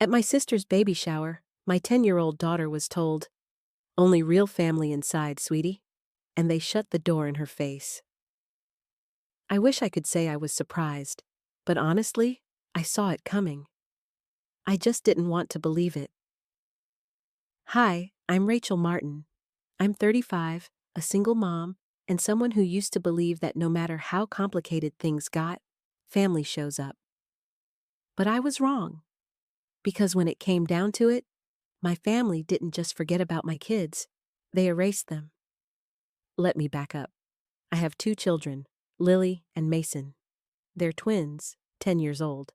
At my sister's baby shower, my 10-year-old daughter was told, "Only real family inside, sweetie," and they shut the door in her face. I wish I could say I was surprised, but honestly, I saw it coming. I just didn't want to believe it. Hi, I'm Rachel Martin. I'm 35, a single mom, and someone who used to believe that no matter how complicated things got, family shows up. But I was wrong. Because when it came down to it, my family didn't just forget about my kids, they erased them. Let me back up. I have 2 children, Lily and Mason. They're twins, 10 years old.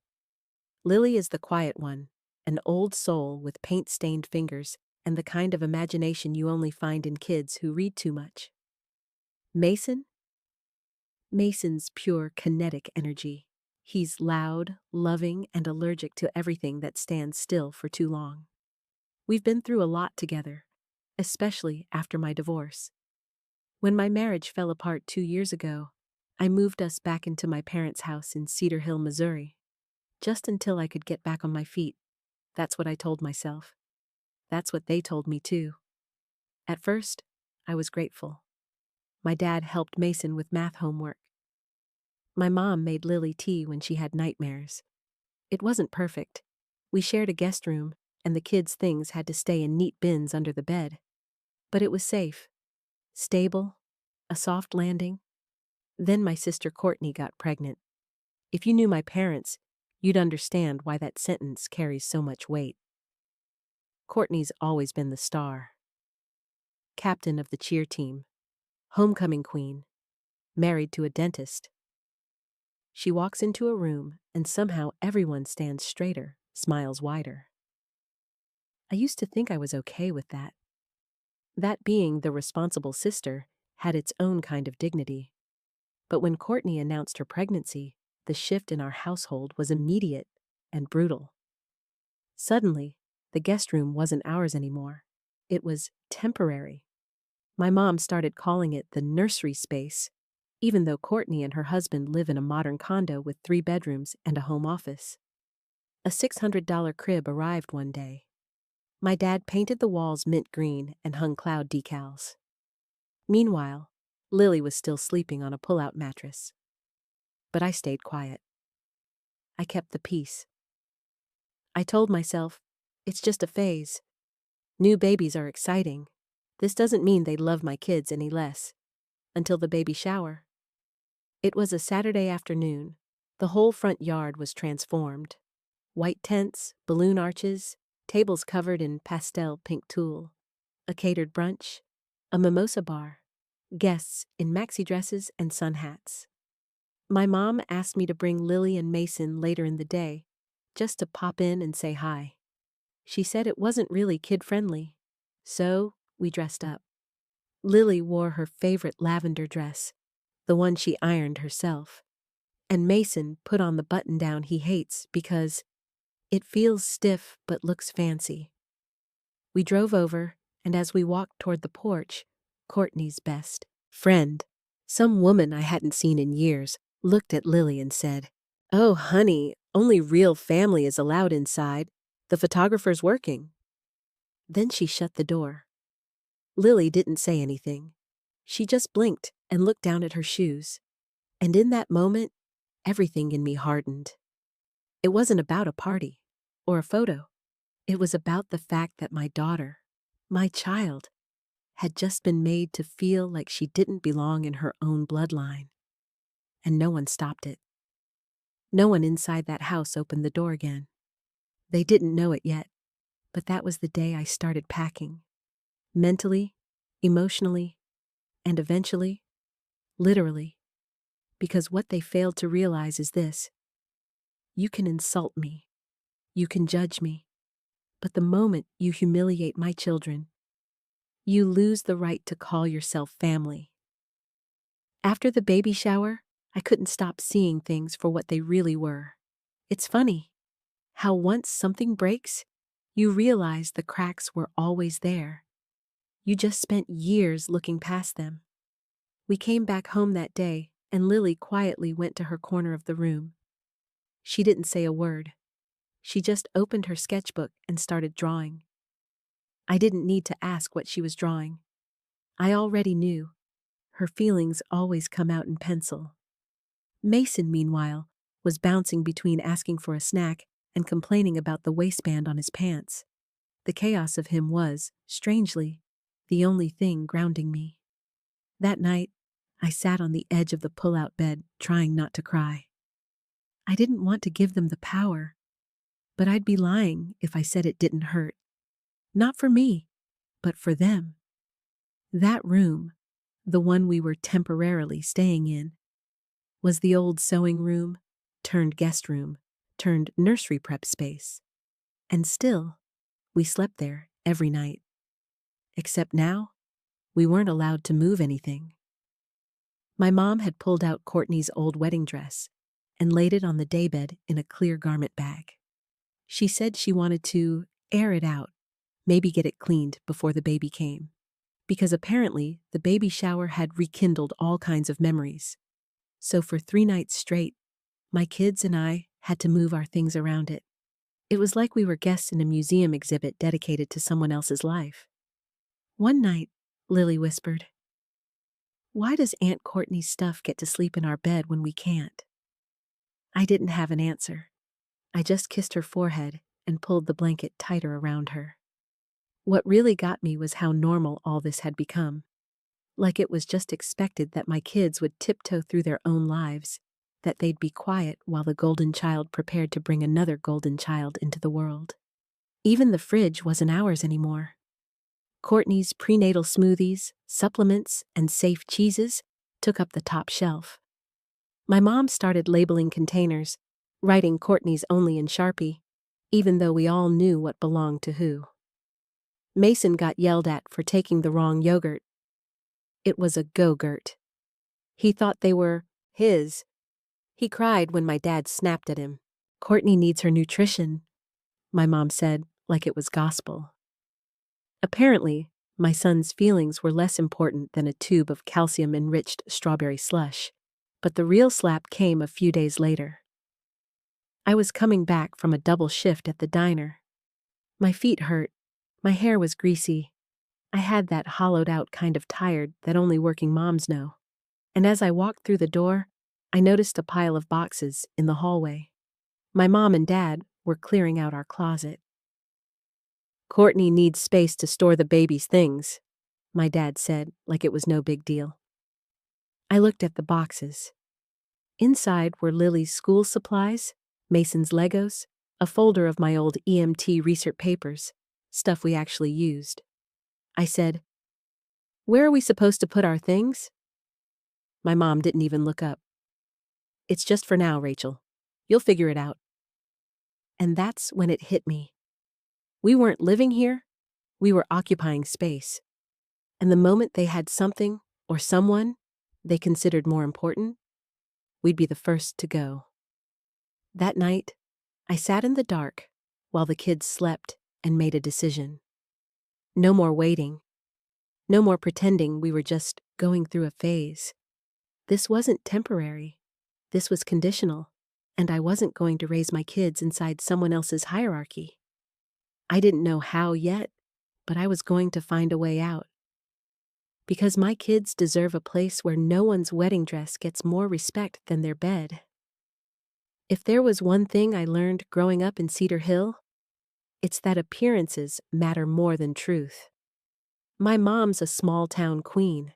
Lily is the quiet one, an old soul with paint-stained fingers and the kind of imagination you only find in kids who read too much. Mason? Mason's pure kinetic energy. He's loud, loving, and allergic to everything that stands still for too long. We've been through a lot together, especially after my divorce. When my marriage fell apart 2 years ago, I moved us back into my parents' house in Cedar Hill, Missouri. Just until I could get back on my feet. That's what I told myself. That's what they told me too. At first, I was grateful. My dad helped Mason with math homework. My mom made Lily tea when she had nightmares. It wasn't perfect. We shared a guest room, and the kids' things had to stay in neat bins under the bed. But it was safe. Stable. A soft landing. Then my sister Courtney got pregnant. If you knew my parents, you'd understand why that sentence carries so much weight. Courtney's always been the star. Captain of the cheer team. Homecoming queen. Married to a dentist. She walks into a room and somehow everyone stands straighter, smiles wider. I used to think I was okay with that. That being the responsible sister had its own kind of dignity. But when Courtney announced her pregnancy, the shift in our household was immediate and brutal. Suddenly, the guest room wasn't ours anymore. It was temporary. My mom started calling it the nursery space, even though Courtney and her husband live in a modern condo with 3 bedrooms and a home office. A $600 crib arrived one day. My dad painted the walls mint green and hung cloud decals. Meanwhile, Lily was still sleeping on a pull-out mattress. But I stayed quiet. I kept the peace. I told myself, it's just a phase. New babies are exciting. This doesn't mean they love my kids any less. Until the baby shower. It was a Saturday afternoon. The whole front yard was transformed. White tents, balloon arches, tables covered in pastel pink tulle, a catered brunch, a mimosa bar, guests in maxi dresses and sun hats. My mom asked me to bring Lily and Mason later in the day, just to pop in and say hi. She said it wasn't really kid-friendly, so we dressed up. Lily wore her favorite lavender dress, the one she ironed herself, and Mason put on the button-down he hates because it feels stiff but looks fancy. We drove over, and as we walked toward the porch, Courtney's best friend, some woman I hadn't seen in years, looked at Lily and said, "Oh, honey, only real family is allowed inside. The photographer's working." Then she shut the door. Lily didn't say anything. She just blinked and looked down at her shoes. And in that moment, everything in me hardened. It wasn't about a party or a photo. It was about the fact that my daughter, my child, had just been made to feel like she didn't belong in her own bloodline. And no one stopped it. No one inside that house opened the door again. They didn't know it yet, but that was the day I started packing. Mentally, emotionally, and eventually, literally. Because what they failed to realize is this: you can insult me, you can judge me, but the moment you humiliate my children, you lose the right to call yourself family. After the baby shower, I couldn't stop seeing things for what they really were. It's funny how once something breaks, you realize the cracks were always there. You just spent years looking past them. We came back home that day, and Lily quietly went to her corner of the room. She didn't say a word. She just opened her sketchbook and started drawing. I didn't need to ask what she was drawing. I already knew. Her feelings always come out in pencil. Mason, meanwhile, was bouncing between asking for a snack and complaining about the waistband on his pants. The chaos of him was, strangely, the only thing grounding me. That night, I sat on the edge of the pull-out bed, trying not to cry. I didn't want to give them the power, but I'd be lying if I said it didn't hurt. Not for me, but for them. That room, the one we were temporarily staying in, was the old sewing room, turned guest room, turned nursery prep space. And still, we slept there every night. Except now, we weren't allowed to move anything. My mom had pulled out Courtney's old wedding dress and laid it on the daybed in a clear garment bag. She said she wanted to air it out, maybe get it cleaned before the baby came. Because apparently the baby shower had rekindled all kinds of memories. So for 3 nights straight, my kids and I had to move our things around it. It was like we were guests in a museum exhibit dedicated to someone else's life. One night, Lily whispered, "Why does Aunt Courtney's stuff get to sleep in our bed when we can't?" I didn't have an answer. I just kissed her forehead and pulled the blanket tighter around her. What really got me was how normal all this had become. Like it was just expected that my kids would tiptoe through their own lives, that they'd be quiet while the golden child prepared to bring another golden child into the world. Even the fridge wasn't ours anymore. Courtney's prenatal smoothies, supplements, and safe cheeses took up the top shelf. My mom started labeling containers, writing Courtney's only in Sharpie, even though we all knew what belonged to who. Mason got yelled at for taking the wrong yogurt. It was a Go-Gurt. He thought they were his. He cried when my dad snapped at him. "Courtney needs her nutrition," my mom said, like it was gospel. Apparently, my son's feelings were less important than a tube of calcium-enriched strawberry slush, but the real slap came a few days later. I was coming back from a double shift at the diner. My feet hurt. My hair was greasy. I had that hollowed-out kind of tired that only working moms know. And as I walked through the door, I noticed a pile of boxes in the hallway. My mom and dad were clearing out our closet. "Courtney needs space to store the baby's things," my dad said, like it was no big deal. I looked at the boxes. Inside were Lily's school supplies, Mason's Legos, a folder of my old EMT research papers, stuff we actually used. I said, "Where are we supposed to put our things?" My mom didn't even look up. "It's just for now, Rachel. You'll figure it out." And that's when it hit me. We weren't living here, we were occupying space. And the moment they had something or someone they considered more important, we'd be the first to go. That night, I sat in the dark while the kids slept and made a decision. No more waiting. No more pretending we were just going through a phase. This wasn't temporary. This was conditional, and I wasn't going to raise my kids inside someone else's hierarchy. I didn't know how yet, but I was going to find a way out. Because my kids deserve a place where no one's wedding dress gets more respect than their bed. If there was one thing I learned growing up in Cedar Hill, it's that appearances matter more than truth. My mom's a small-town queen.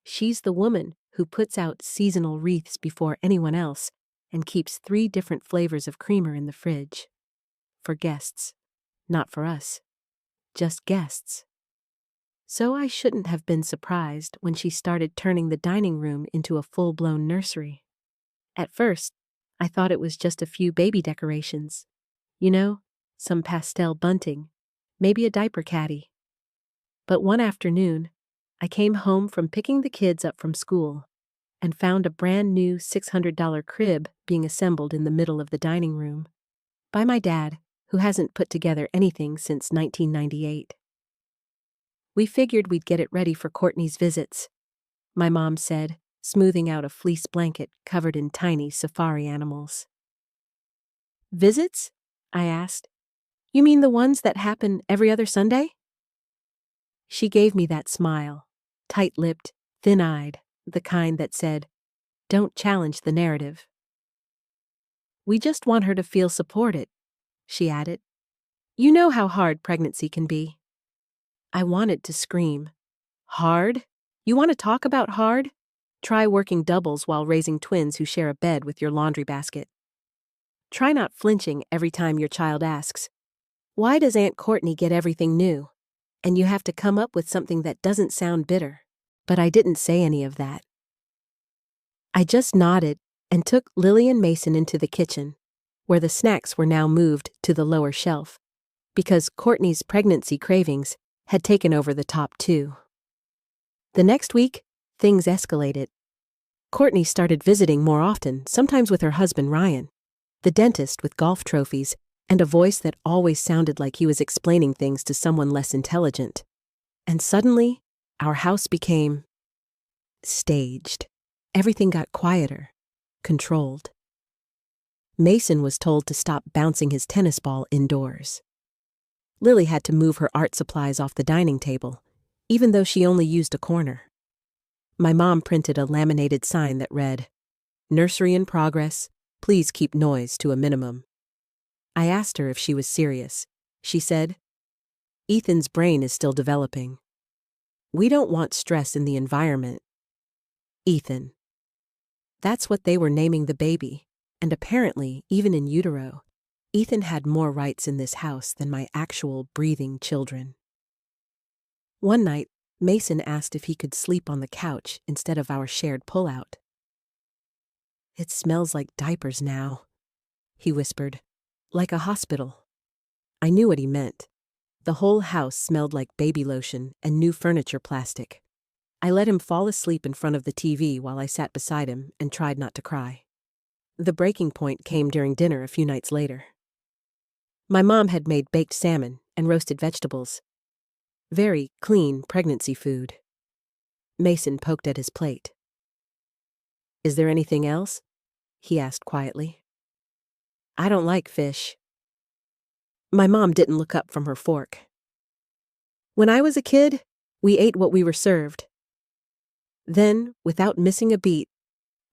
She's the woman who puts out seasonal wreaths before anyone else and keeps 3 different flavors of creamer in the fridge. For guests. Not for us. Just guests. So I shouldn't have been surprised when she started turning the dining room into a full-blown nursery. At first, I thought it was just a few baby decorations. You know, some pastel bunting, maybe a diaper caddy. But one afternoon, I came home from picking the kids up from school and found a brand new $600 crib being assembled in the middle of the dining room by my dad, who hasn't put together anything since 1998. We figured we'd get it ready for Courtney's visits, my mom said, smoothing out a fleece blanket covered in tiny safari animals. "Visits?" I asked. You mean the ones that happen every other Sunday? She gave me that smile, tight-lipped, thin-eyed, the kind that said, "Don't challenge the narrative." We just want her to feel supported, she added. You know how hard pregnancy can be. I wanted to scream. Hard? You want to talk about hard? Try working doubles while raising twins who share a bed with your laundry basket. Try not flinching every time your child asks, "Why does Aunt Courtney get everything new?" And you have to come up with something that doesn't sound bitter. But I didn't say any of that. I just nodded and took Lily and Mason into the kitchen, where the snacks were now moved to the lower shelf, because Courtney's pregnancy cravings had taken over the top two. The next week, things escalated. Courtney started visiting more often, sometimes with her husband Ryan, the dentist with golf trophies and a voice that always sounded like he was explaining things to someone less intelligent. And suddenly, our house became staged. Everything got quieter, controlled. Mason was told to stop bouncing his tennis ball indoors. Lily had to move her art supplies off the dining table, even though she only used a corner. My mom printed a laminated sign that read, "Nursery in progress, please keep noise to a minimum." I asked her if she was serious. She said, "Ethan's brain is still developing. We don't want stress in the environment." Ethan. That's what they were naming the baby, and apparently, even in utero, Ethan had more rights in this house than my actual breathing children. One night, Mason asked if he could sleep on the couch instead of our shared pullout. "It smells like diapers now," he whispered, "like a hospital." I knew what he meant. The whole house smelled like baby lotion and new furniture plastic. I let him fall asleep in front of the TV while I sat beside him and tried not to cry. The breaking point came during dinner a few nights later. My mom had made baked salmon and roasted vegetables. Very clean pregnancy food. Mason poked at his plate. "Is there anything else?" he asked quietly. "I don't like fish." My mom didn't look up from her fork. "When I was a kid, we ate what we were served." Then, without missing a beat,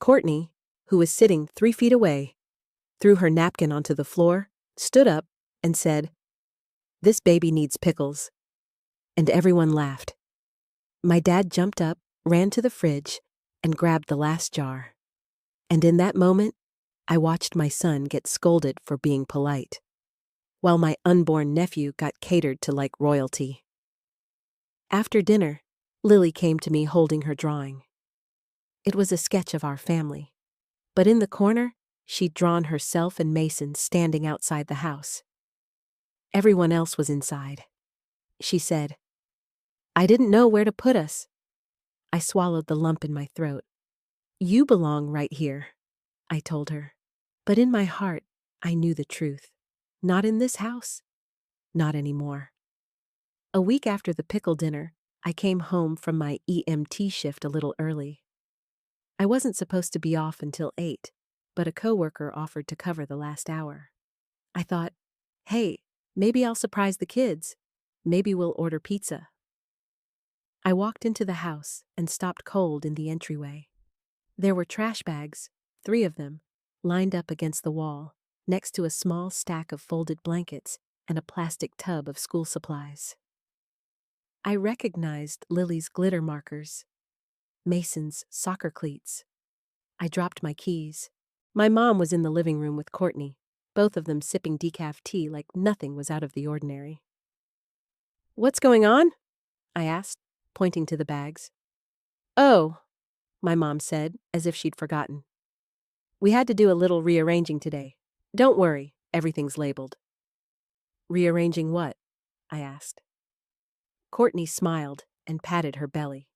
Courtney, who was sitting 3 feet away, threw her napkin onto the floor, stood up, and said, "This baby needs pickles." And everyone laughed. My dad jumped up, ran to the fridge, and grabbed the last jar. And in that moment, I watched my son get scolded for being polite, while my unborn nephew got catered to like royalty. After dinner, Lily came to me holding her drawing. It was a sketch of our family, but in the corner, she'd drawn herself and Mason standing outside the house. Everyone else was inside. She said, "I didn't know where to put us." I swallowed the lump in my throat. "You belong right here," I told her. But in my heart, I knew the truth. Not in this house. Not anymore. A week after the pickle dinner, I came home from my EMT shift a little early. I wasn't supposed to be off until 8, but a coworker offered to cover the last hour. I thought, hey, maybe I'll surprise the kids. Maybe we'll order pizza. I walked into the house and stopped cold in the entryway. There were trash bags, 3 of them, lined up against the wall, next to a small stack of folded blankets and a plastic tub of school supplies. I recognized Lily's glitter markers, Mason's soccer cleats. I dropped my keys. My mom was in the living room with Courtney, both of them sipping decaf tea like nothing was out of the ordinary. "What's going on?" I asked, pointing to the bags. "Oh," my mom said, as if she'd forgotten. "We had to do a little rearranging today. Don't worry, everything's labeled." "Rearranging what?" I asked. Courtney smiled and patted her belly.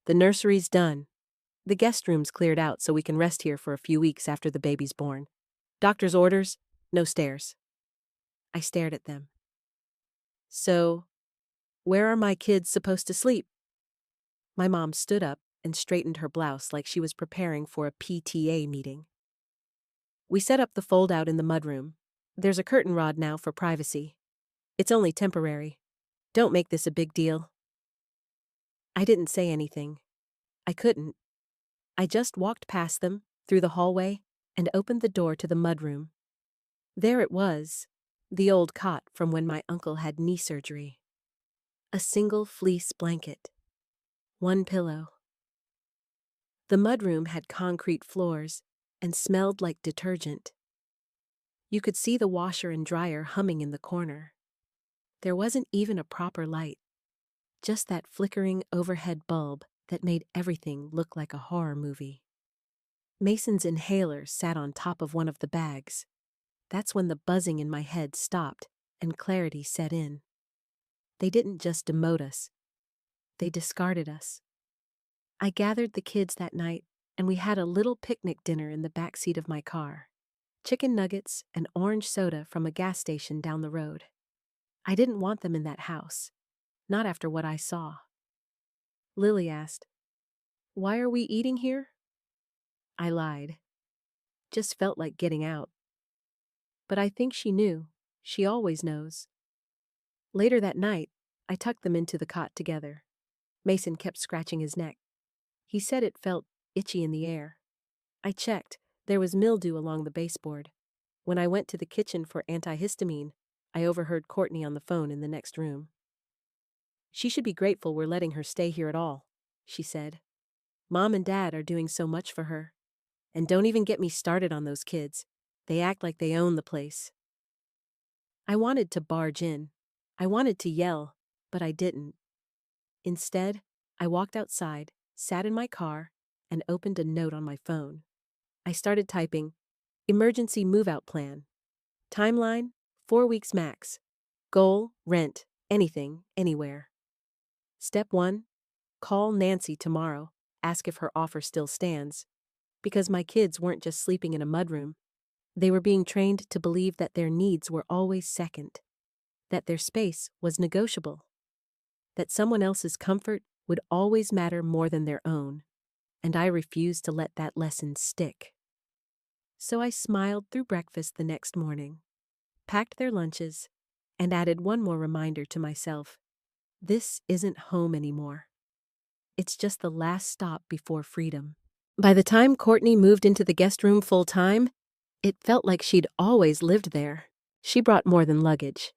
"The nursery's done. The guest room's cleared out so we can rest here for a few weeks after the baby's born. Doctor's orders, no stairs." I stared at them. "So, where are my kids supposed to sleep?" My mom stood up and straightened her blouse like she was preparing for a PTA meeting. "We set up the fold-out in the mudroom. There's a curtain rod now for privacy. It's only temporary. Don't make this a big deal. I didn't say anything. I couldn't. I just walked past them, through the hallway, and opened the door to the mudroom. There it was, the old cot from when my uncle had knee surgery. A single fleece blanket. One pillow. The mudroom had concrete floors and smelled like detergent. You could see the washer and dryer humming in the corner. There wasn't even a proper light, just that flickering overhead bulb that made everything look like a horror movie. Mason's inhaler sat on top of one of the bags. That's when the buzzing in my head stopped and clarity set in. They didn't just demote us. They discarded us. I gathered the kids that night, and we had a little picnic dinner in the back seat of my car. Chicken nuggets and orange soda from a gas station down the road. I didn't want them in that house. Not after what I saw. Lily asked, "Why are we eating here?" I lied. Just felt like getting out. But I think she knew. She always knows. Later that night, I tucked them into the cot together. Mason kept scratching his neck. He said it felt itchy in the air. I checked. There was mildew along the baseboard. When I went to the kitchen for antihistamine, I overheard Courtney on the phone in the next room. "She should be grateful we're letting her stay here at all," she said. "Mom and Dad are doing so much for her. And don't even get me started on those kids. They act like they own the place." I wanted to barge in. I wanted to yell, but I didn't. Instead, I walked outside, sat in my car, and opened a note on my phone. I started typing, "Emergency move-out plan. Timeline, 4 weeks max. Goal, rent, anything, anywhere. Step 1, call Nancy tomorrow, ask if her offer still stands. Because my kids weren't just sleeping in a mudroom. They were being trained to believe that their needs were always second. That their space was negotiable. That someone else's comfort would always matter more than their own. And I refused to let that lesson stick. So I smiled through breakfast the next morning, packed their lunches, and added one more reminder to myself. This isn't home anymore. It's just the last stop before freedom. By the time Courtney moved into the guest room full-time, it felt like she'd always lived there. She brought more than luggage.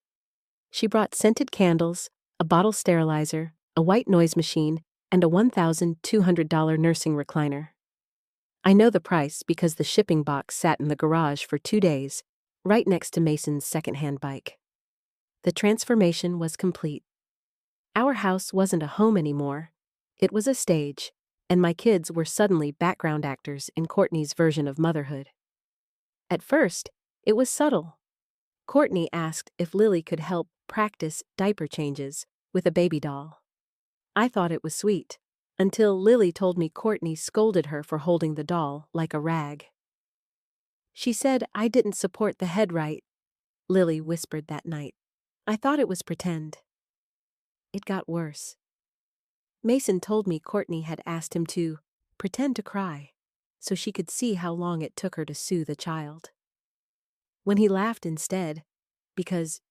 She brought scented candles, a bottle sterilizer, a white noise machine, and a $1,200 nursing recliner. I know the price because the shipping box sat in the garage for 2 days, right next to Mason's secondhand bike. The transformation was complete. Our house wasn't a home anymore. It was a stage, and my kids were suddenly background actors in Courtney's version of motherhood. At first, it was subtle. Courtney asked if Lily could help practice diaper changes with a baby doll. I thought it was sweet, until Lily told me Courtney scolded her for holding the doll like a rag. She said I didn't support the head right, Lily whispered that night. I thought it was pretend. It got worse. Mason told me Courtney had asked him to pretend to cry, so she could see how long it took her to soothe a child. When he laughed instead, because,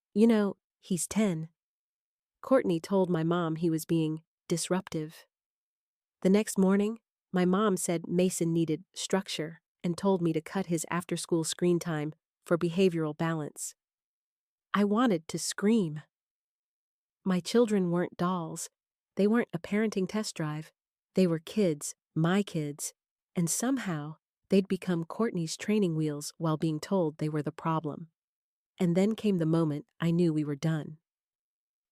he's 10, Courtney told my mom he was being disruptive. The next morning, my mom said Mason needed structure and told me to cut his after-school screen time for behavioral balance. I wanted to scream. My children weren't dolls. They weren't a parenting test drive. They were kids, my kids, and somehow they'd become Courtney's training wheels while being told they were the problem. And then came the moment I knew we were done.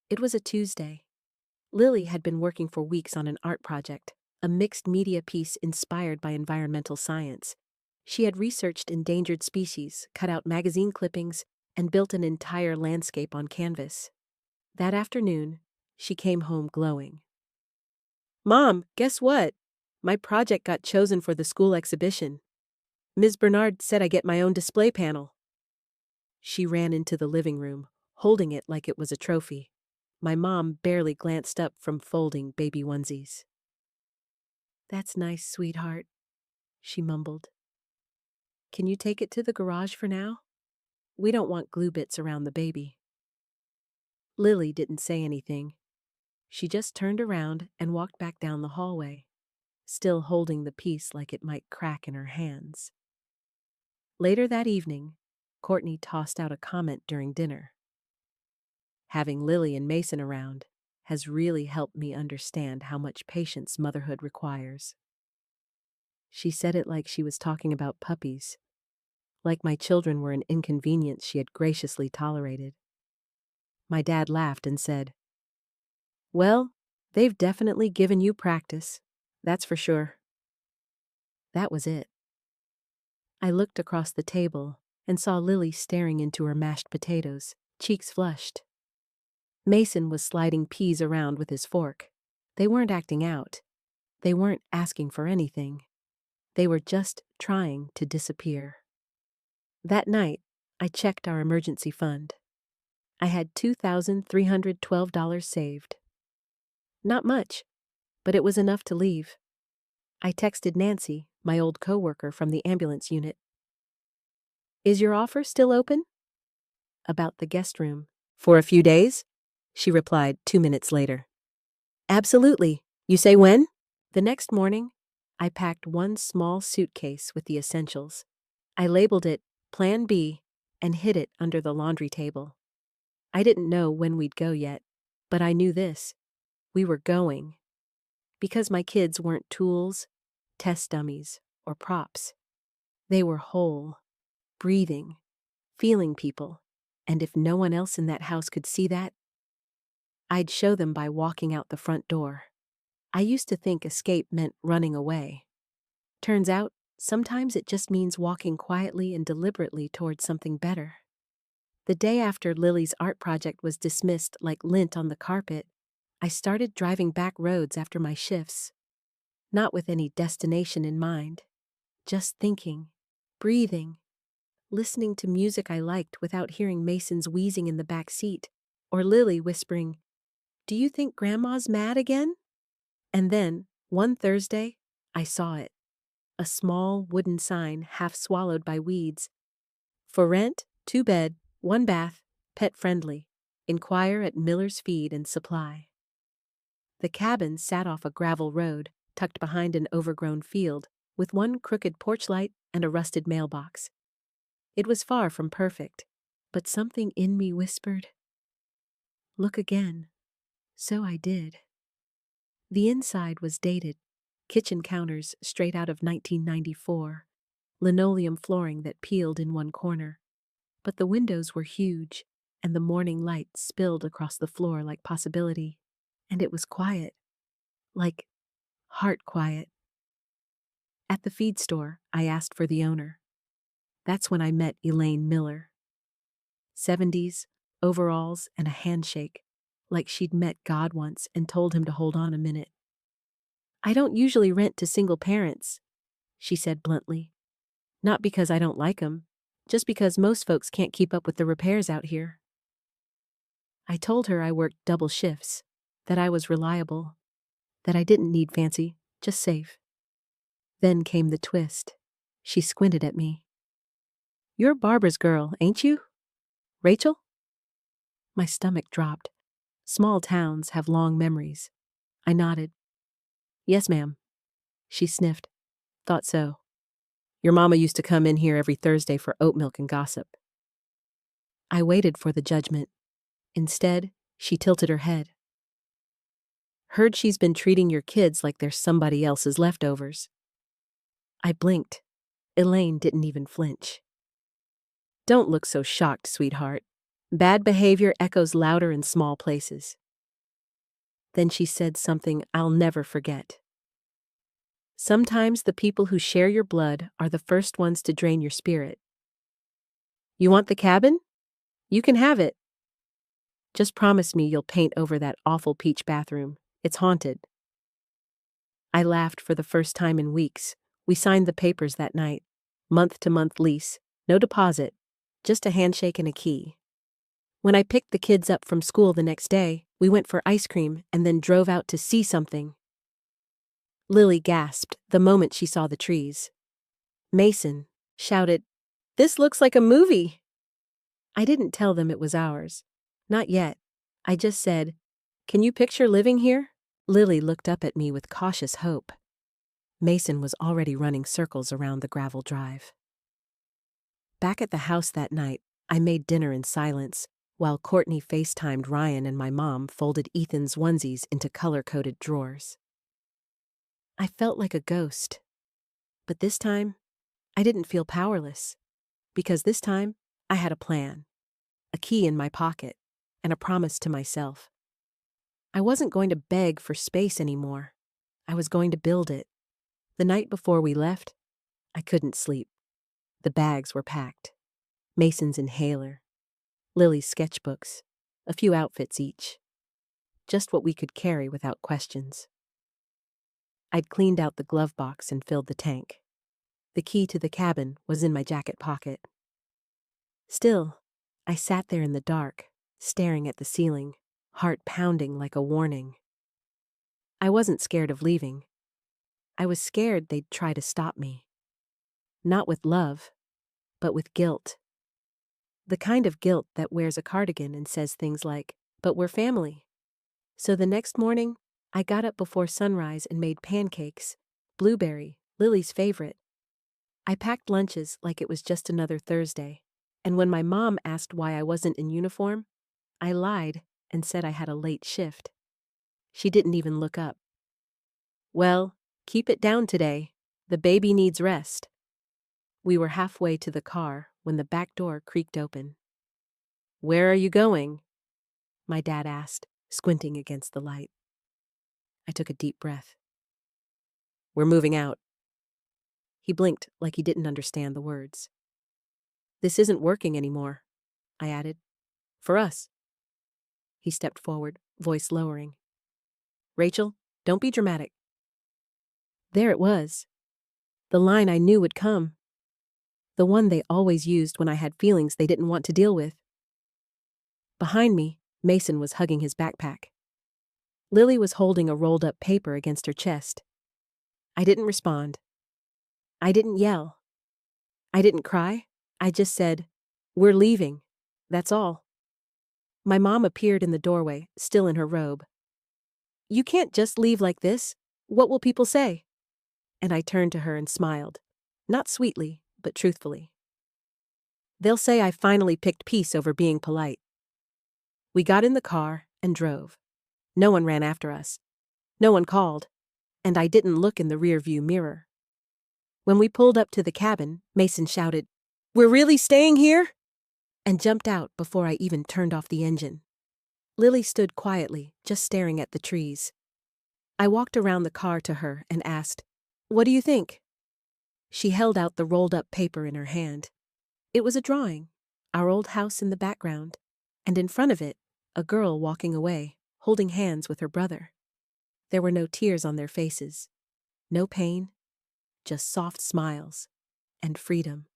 It was a Tuesday. Lily had been working for weeks on an art project, a mixed media piece inspired by environmental science. She had researched endangered species, cut out magazine clippings, and built an entire landscape on canvas. That afternoon, she came home glowing. "Mom, guess what? My project got chosen for the school exhibition. Ms. Bernard said I get my own display panel." She ran into the living room, holding it like it was a trophy. My mom barely glanced up from folding baby onesies. "That's nice, sweetheart," she mumbled. "Can you take it to the garage for now?" We don't want glue bits around the baby." Lily didn't say anything. She just turned around and walked back down the hallway, still holding the piece like it might crack in her hands. Later that evening, Courtney tossed out a comment during dinner. "Having Lily and Mason around has really helped me understand how much patience motherhood requires." She said it like she was talking about puppies, like my children were an inconvenience she had graciously tolerated. My dad laughed and said, "Well, they've definitely given you practice, that's for sure." That was it. I looked across the table and saw Lily staring into her mashed potatoes, cheeks flushed. Mason was sliding peas around with his fork. They weren't acting out. They weren't asking for anything. They were just trying to disappear. That night, I checked our emergency fund. I had $2,312 saved. Not much, but it was enough to leave. I texted Nancy, my old coworker from the ambulance unit. "Is your offer still open?" "About the guest room." "For a few days?" she replied 2 minutes later. "Absolutely. You say when?" The next morning, I packed one small suitcase with the essentials. I labeled it Plan B and hid it under the laundry table. I didn't know when we'd go yet, but I knew this. We were going. Because my kids weren't tools, test dummies, or props. They were whole, breathing, feeling people, and if no one else in that house could see that, I'd show them by walking out the front door. I used to think escape meant running away. Turns out, sometimes it just means walking quietly and deliberately towards something better. The day after Lily's art project was dismissed like lint on the carpet, I started driving back roads after my shifts. Not with any destination in mind. Just thinking, breathing, listening to music I liked without hearing Mason's wheezing in the back seat, or Lily whispering, "Do you think Grandma's mad again?" And then, one Thursday, I saw it. A small wooden sign half swallowed by weeds. "For rent, 2 bed, 1 bath, pet friendly. Inquire at Miller's Feed and Supply." The cabin sat off a gravel road, tucked behind an overgrown field, with one crooked porch light and a rusted mailbox. It was far from perfect, but something in me whispered, "Look again." So I did. The inside was dated, kitchen counters straight out of 1994, linoleum flooring that peeled in one corner. But the windows were huge, and the morning light spilled across the floor like possibility. And it was quiet. Like heart quiet. At the feed store, I asked for the owner. That's when I met Elaine Miller. 70s, overalls, and a handshake, like she'd met God once and told him to hold on a minute. "I don't usually rent to single parents," she said bluntly. "Not because I don't like 'em, just because most folks can't keep up with the repairs out here." I told her I worked double shifts, that I was reliable, that I didn't need fancy, just safe. Then came the twist. She squinted at me. "You're Barbara's girl, ain't you? Rachel?" My stomach dropped. Small towns have long memories. I nodded. "Yes, ma'am." She sniffed. "Thought so. Your mama used to come in here every Thursday for oat milk and gossip." I waited for the judgment. Instead, she tilted her head. "Heard she's been treating your kids like they're somebody else's leftovers." I blinked. Elaine didn't even flinch. "Don't look so shocked, sweetheart. Bad behavior echoes louder in small places." Then she said something I'll never forget. "Sometimes the people who share your blood are the first ones to drain your spirit. You want the cabin? You can have it. Just promise me you'll paint over that awful peach bathroom. It's haunted." I laughed for the first time in weeks. We signed the papers that night. Month-to-month lease. No deposit. Just a handshake and a key. When I picked the kids up from school the next day, we went for ice cream and then drove out to see something. Lily gasped the moment she saw the trees. Mason shouted, "This looks like a movie." I didn't tell them it was ours. Not yet. I just said, "Can you picture living here?" Lily looked up at me with cautious hope. Mason was already running circles around the gravel drive. Back at the house that night, I made dinner in silence, while Courtney FaceTimed Ryan and my mom folded Ethan's onesies into color-coded drawers. I felt like a ghost. But this time, I didn't feel powerless. Because this time, I had a plan, a key in my pocket, and a promise to myself. I wasn't going to beg for space anymore. I was going to build it. The night before we left, I couldn't sleep. The bags were packed. Mason's inhaler, Lily's sketchbooks, a few outfits each. Just what we could carry without questions. I'd cleaned out the glove box and filled the tank. The key to the cabin was in my jacket pocket. Still, I sat there in the dark, staring at the ceiling, heart pounding like a warning. I wasn't scared of leaving. I was scared they'd try to stop me. Not with love, but with guilt. The kind of guilt that wears a cardigan and says things like, "But we're family." So the next morning, I got up before sunrise and made pancakes, blueberry, Lily's favorite. I packed lunches like it was just another Thursday, and when my mom asked why I wasn't in uniform, I lied and said I had a late shift. She didn't even look up. "Well, keep it down today. The baby needs rest." We were halfway to the car when the back door creaked open. "Where are you going?" my dad asked, squinting against the light. I took a deep breath. "We're moving out." He blinked like he didn't understand the words. "This isn't working anymore," I added. "For us." He stepped forward, voice lowering. "Rachel, don't be dramatic." There it was. The line I knew would come. The one they always used when I had feelings they didn't want to deal with. Behind me, Mason was hugging his backpack. Lily was holding a rolled-up paper against her chest. I didn't respond. I didn't yell. I didn't cry. I just said, "We're leaving." That's all. My mom appeared in the doorway, still in her robe. "You can't just leave like this. What will people say?" And I turned to her and smiled. Not sweetly, but truthfully. "They'll say I finally picked peace over being polite." We got in the car and drove. No one ran after us. No one called. And I didn't look in the rearview mirror. When we pulled up to the cabin, Mason shouted, "We're really staying here?" and jumped out before I even turned off the engine. Lily stood quietly, just staring at the trees. I walked around the car to her and asked, "What do you think?" She held out the rolled-up paper in her hand. It was a drawing, our old house in the background, and in front of it, a girl walking away, holding hands with her brother. There were no tears on their faces, no pain, just soft smiles and freedom.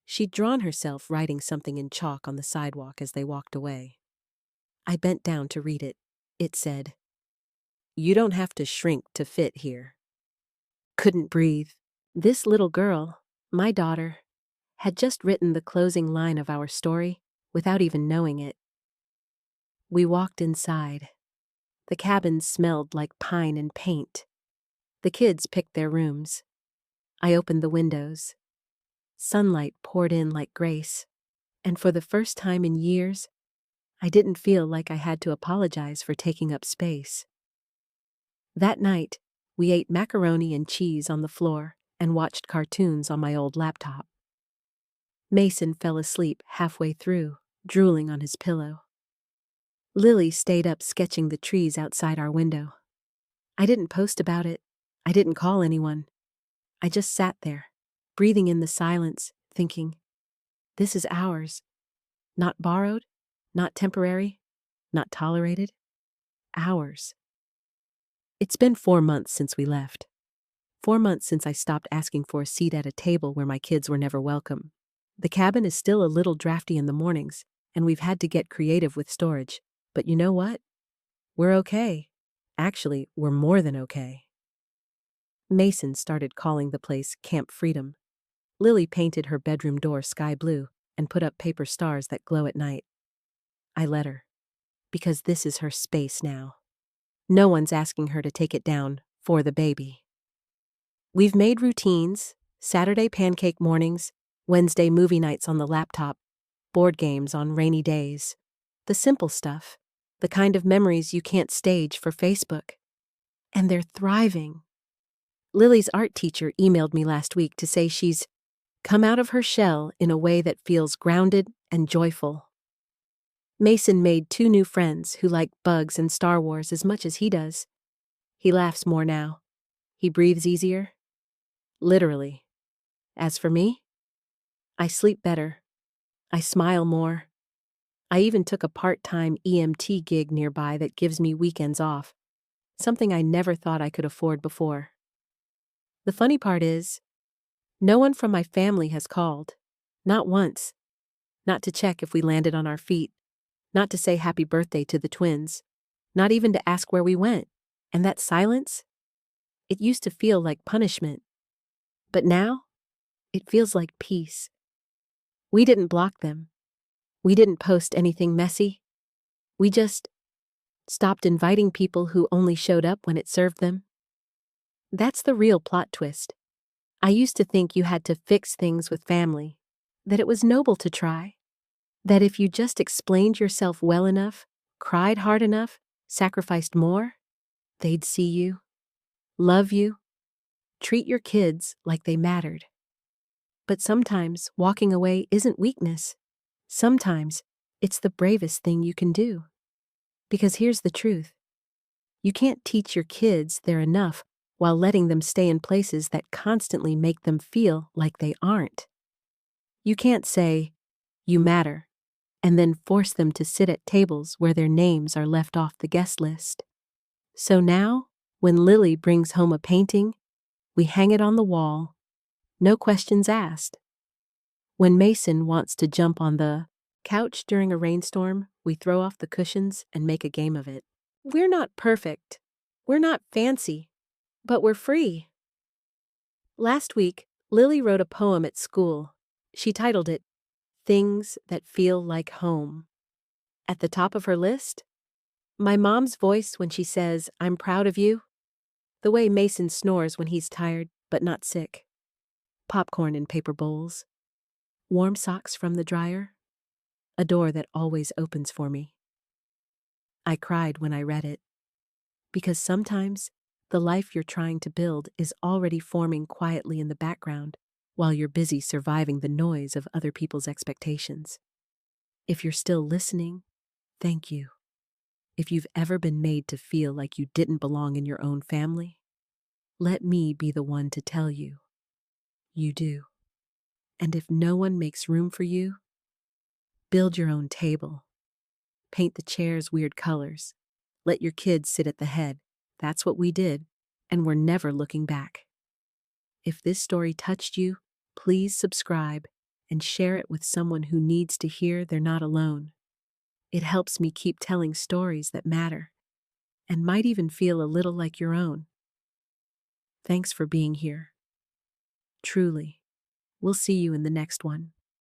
She'd drawn herself writing something in chalk on the sidewalk as they walked away. I bent down to read it. It said, "You don't have to shrink to fit here." Couldn't breathe. This little girl, my daughter, had just written the closing line of our story without even knowing it. We walked inside. The cabin smelled like pine and paint. The kids picked their rooms. I opened the windows. Sunlight poured in like grace, and for the first time in years, I didn't feel like I had to apologize for taking up space. That night, we ate macaroni and cheese on the floor and watched cartoons on my old laptop. Mason fell asleep halfway through, drooling on his pillow. Lily stayed up sketching the trees outside our window. I didn't post about it. I didn't call anyone. I just sat there, breathing in the silence, thinking, this is ours. Not borrowed, not temporary, not tolerated. Ours. It's been 4 months since we left. 4 months since I stopped asking for a seat at a table where my kids were never welcome. The cabin is still a little drafty in the mornings, and we've had to get creative with storage. But you know what? We're okay. Actually, we're more than okay. Mason started calling the place Camp Freedom. Lily painted her bedroom door sky blue, and put up paper stars that glow at night. I let her, because this is her space now. No one's asking her to take it down for the baby. We've made routines: Saturday pancake mornings, Wednesday movie nights on the laptop, board games on rainy days. The simple stuff, the kind of memories you can't stage for Facebook. And they're thriving. Lily's art teacher emailed me last week to say she's come out of her shell in a way that feels grounded and joyful. Mason made 2 new friends who like bugs and Star Wars as much as he does. He laughs more now. He breathes easier. Literally. As for me, I sleep better. I smile more. I even took a part-time EMT gig nearby that gives me weekends off, something I never thought I could afford before. The funny part is, no one from my family has called. Not once. Not to check if we landed on our feet. Not to say happy birthday to the twins. Not even to ask where we went. And that silence? It used to feel like punishment. But now, it feels like peace. We didn't block them. We didn't post anything messy. We just stopped inviting people who only showed up when it served them. That's the real plot twist. I used to think you had to fix things with family, that it was noble to try, that if you just explained yourself well enough, cried hard enough, sacrificed more, they'd see you, love you, treat your kids like they mattered. But sometimes walking away isn't weakness. Sometimes it's the bravest thing you can do. Because here's the truth. You can't teach your kids they're enough while letting them stay in places that constantly make them feel like they aren't. You can't say, "You matter," and then force them to sit at tables where their names are left off the guest list. So now, when Lily brings home a painting, we hang it on the wall, no questions asked. When Mason wants to jump on the couch during a rainstorm, we throw off the cushions and make a game of it. We're not perfect. We're not fancy. But we're free. Last week, Lily wrote a poem at school. She titled it, "Things That Feel Like Home." At the top of her list, my mom's voice when she says, "I'm proud of you." The way Mason snores when he's tired but not sick. Popcorn in paper bowls. Warm socks from the dryer. A door that always opens for me. I cried when I read it. Because sometimes, the life you're trying to build is already forming quietly in the background while you're busy surviving the noise of other people's expectations. If you're still listening, thank you. If you've ever been made to feel like you didn't belong in your own family, let me be the one to tell you, you do. And if no one makes room for you, build your own table. Paint the chairs weird colors. Let your kids sit at the head. That's what we did, and we're never looking back. If this story touched you, please subscribe and share it with someone who needs to hear they're not alone. It helps me keep telling stories that matter and might even feel a little like your own. Thanks for being here. Truly. We'll see you in the next one.